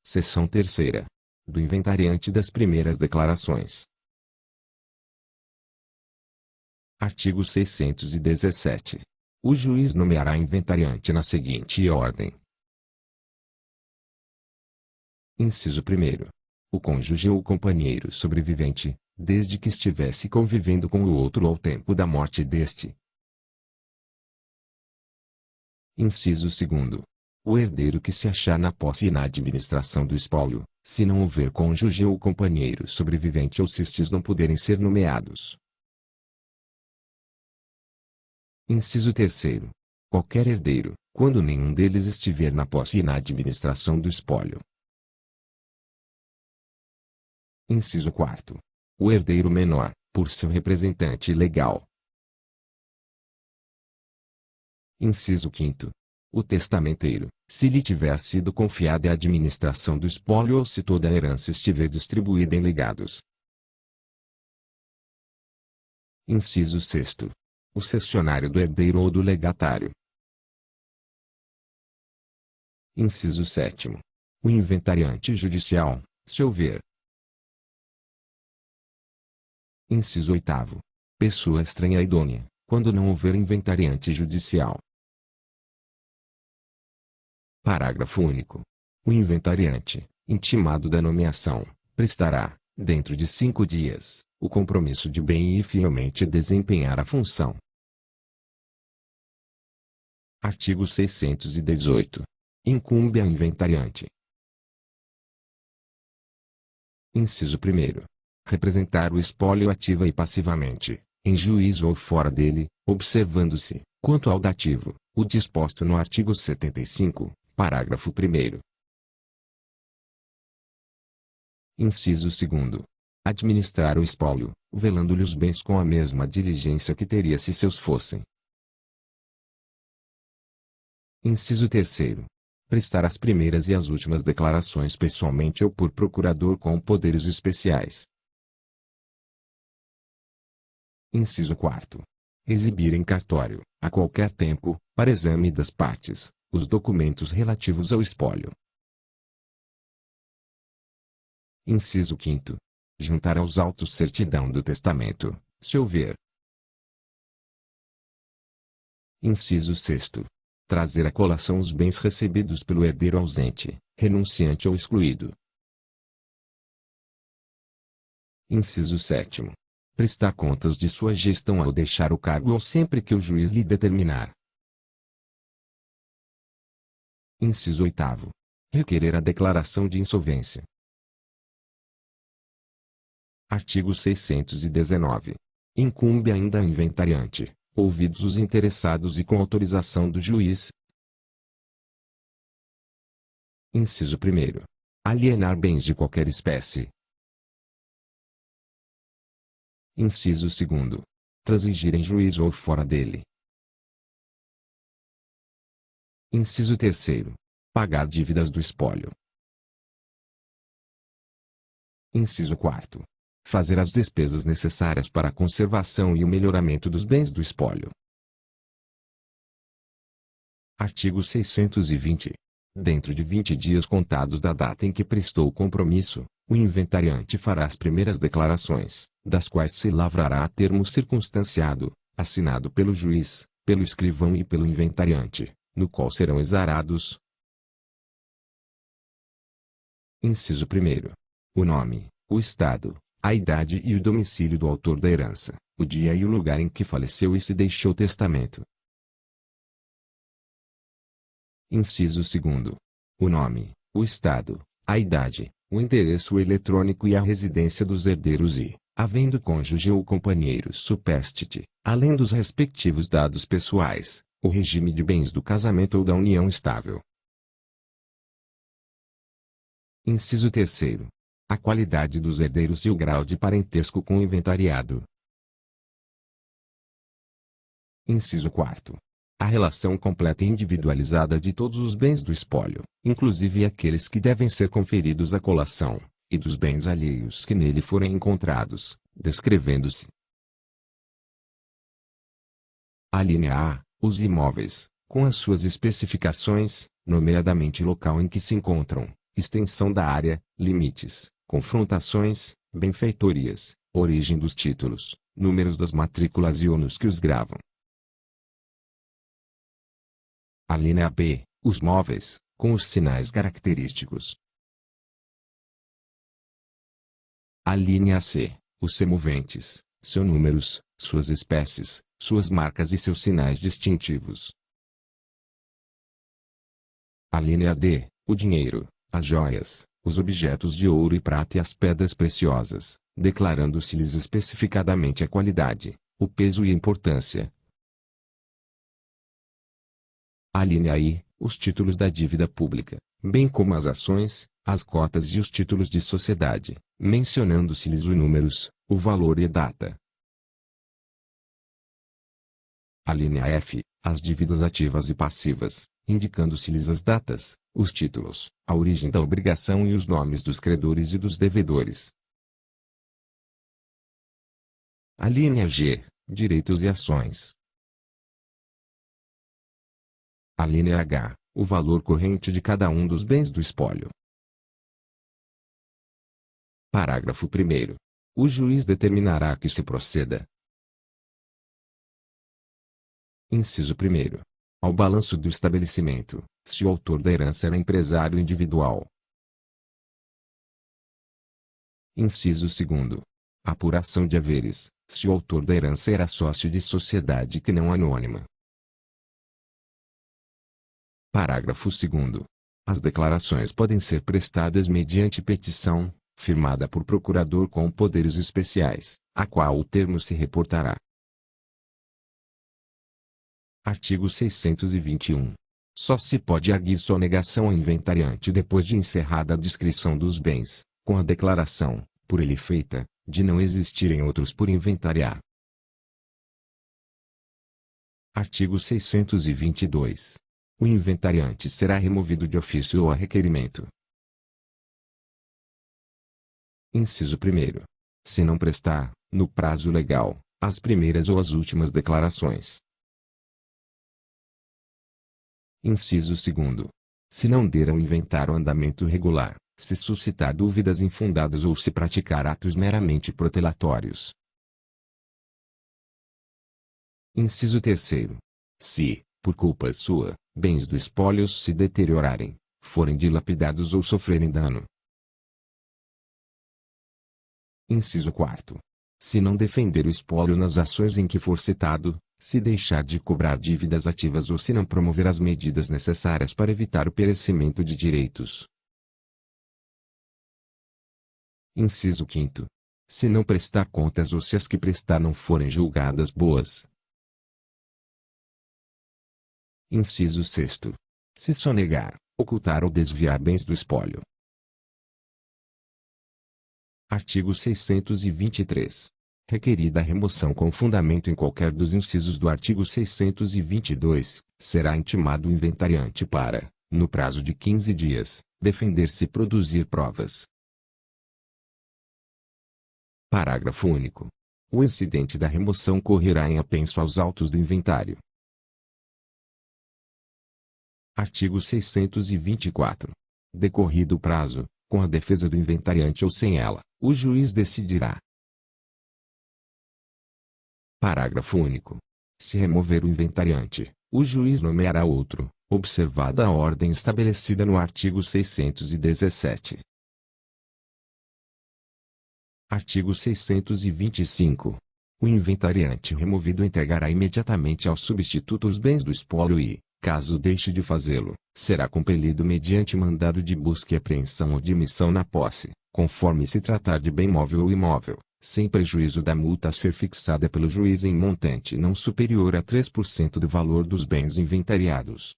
Seção 3ª. Do inventariante das primeiras declarações. Artigo 617. O juiz nomeará inventariante na seguinte ordem. Inciso 1º. O cônjuge ou companheiro sobrevivente, desde que estivesse convivendo com o outro ao tempo da morte deste. Inciso 2º. O herdeiro que se achar na posse e na administração do espólio, se não houver cônjuge ou companheiro sobrevivente ou se estes não puderem ser nomeados. Inciso 3º. Qualquer herdeiro, quando nenhum deles estiver na posse e na administração do espólio. Inciso 4º. O herdeiro menor, por seu representante legal. Inciso 5º. O testamenteiro, se lhe tiver sido confiada a administração do espólio ou se toda a herança estiver distribuída em legados. Inciso 6º. O cessionário do herdeiro ou do legatário. Inciso 7º. O inventariante judicial, se houver. Inciso 8º. Pessoa estranha idônea, quando não houver inventariante judicial. Parágrafo único. O inventariante, intimado da nomeação, prestará, dentro de 5 dias, o compromisso de bem e fielmente desempenhar a função. Artigo 618. Incumbe ao inventariante. Inciso 1º. Representar o espólio ativa e passivamente, em juízo ou fora dele, observando-se, quanto ao dativo, o disposto no artigo 75, parágrafo 1º. Inciso 2º. Administrar o espólio, velando-lhe os bens com a mesma diligência que teria se seus fossem. Inciso 3º. Prestar as primeiras e as últimas declarações pessoalmente ou por procurador com poderes especiais. Inciso 4º. Exibir em cartório, a qualquer tempo, para exame das partes, os documentos relativos ao espólio. Inciso 5º. Juntar aos autos certidão do testamento, se houver. Inciso 6º. Trazer à colação os bens recebidos pelo herdeiro ausente, renunciante ou excluído. Inciso 7º. Prestar contas de sua gestão ao deixar o cargo ou sempre que o juiz lhe determinar. Inciso 8º. Requerer a declaração de insolvência. Artigo 619. Incumbe ainda ao inventariante, ouvidos os interessados e com autorização do juiz. Inciso 1º. Alienar bens de qualquer espécie. Inciso 2º. Transigir em juízo ou fora dele. Inciso 3º. Pagar dívidas do espólio. Inciso 4º. Fazer as despesas necessárias para a conservação e o melhoramento dos bens do espólio. Artigo 620. Dentro de 20 dias contados da data em que prestou o compromisso, o inventariante fará as primeiras declarações, das quais se lavrará termo circunstanciado, assinado pelo juiz, pelo escrivão e pelo inventariante, no qual serão exarados. Inciso 1º. O nome, o estado, a idade e o domicílio do autor da herança, o dia e o lugar em que faleceu e se deixou testamento. Inciso 2º. O nome, o estado, a idade, o endereço eletrônico e a residência dos herdeiros e, havendo cônjuge ou companheiro supérstite, além dos respectivos dados pessoais, o regime de bens do casamento ou da união estável. Inciso 3º. A qualidade dos herdeiros e o grau de parentesco com o inventariado. Inciso 4º. A relação completa e individualizada de todos os bens do espólio, inclusive aqueles que devem ser conferidos à colação, e dos bens alheios que nele forem encontrados, descrevendo-se. Alínea A. Os imóveis, com as suas especificações, nomeadamente local em que se encontram, extensão da área, limites, confrontações, benfeitorias, origem dos títulos, números das matrículas e ônus que os gravam. A linha B, os móveis, com os sinais característicos. A linha C, os semoventes, seus números, suas espécies, suas marcas e seus sinais distintivos. A linha D, o dinheiro, as joias, os objetos de ouro e prata e as pedras preciosas, declarando-se-lhes especificadamente a qualidade, o peso e a importância. A linha I, os títulos da dívida pública, bem como as ações, as cotas e os títulos de sociedade, mencionando-se-lhes os números, o valor e a data. A linha F, as dívidas ativas e passivas, indicando-se-lhes as datas, os títulos, a origem da obrigação e os nomes dos credores e dos devedores. A linha G, direitos e ações. A linha H, o valor corrente de cada um dos bens do espólio. Parágrafo 1º. O juiz determinará que se proceda. Inciso 1º. Ao balanço do estabelecimento, se o autor da herança era empresário individual. Inciso 2º. Apuração de haveres, se o autor da herança era sócio de sociedade que não anônima. Parágrafo 2º. As declarações podem ser prestadas mediante petição, firmada por procurador com poderes especiais, a qual o termo se reportará. Artigo 621. Só se pode arguir sonegação ao inventariante depois de encerrada a descrição dos bens, com a declaração, por ele feita, de não existirem outros por inventariar. Artigo 622. O inventariante será removido de ofício ou a requerimento. Inciso 1º. Se não prestar, no prazo legal, as primeiras ou as últimas declarações. Inciso 2º. Se não der ao inventário andamento regular, se suscitar dúvidas infundadas ou se praticar atos meramente protelatórios. Inciso 3º. Se, por culpa sua, bens do espólio se deteriorarem, forem dilapidados ou sofrerem dano. Inciso 4º. Se não defender o espólio nas ações em que for citado, se deixar de cobrar dívidas ativas ou se não promover as medidas necessárias para evitar o perecimento de direitos. Inciso 5º. Se não prestar contas ou se as que prestar não forem julgadas boas. Inciso 6º. Se sonegar, ocultar ou desviar bens do espólio. Artigo 623. Requerida a remoção com fundamento em qualquer dos incisos do artigo 622, será intimado o inventariante para, no prazo de 15 dias, defender-se e produzir provas. Parágrafo único. O incidente da remoção correrá em apenso aos autos do inventário. Artigo 624. Decorrido o prazo, com a defesa do inventariante ou sem ela, o juiz decidirá. Parágrafo único. Se remover o inventariante, o juiz nomeará outro, observada a ordem estabelecida no artigo 617. Artigo 625. O inventariante removido entregará imediatamente ao substituto os bens do espólio e, caso deixe de fazê-lo, será compelido mediante mandado de busca e apreensão ou de missão na posse, conforme se tratar de bem móvel ou imóvel, sem prejuízo da multa a ser fixada pelo juiz em montante não superior a 3% do valor dos bens inventariados.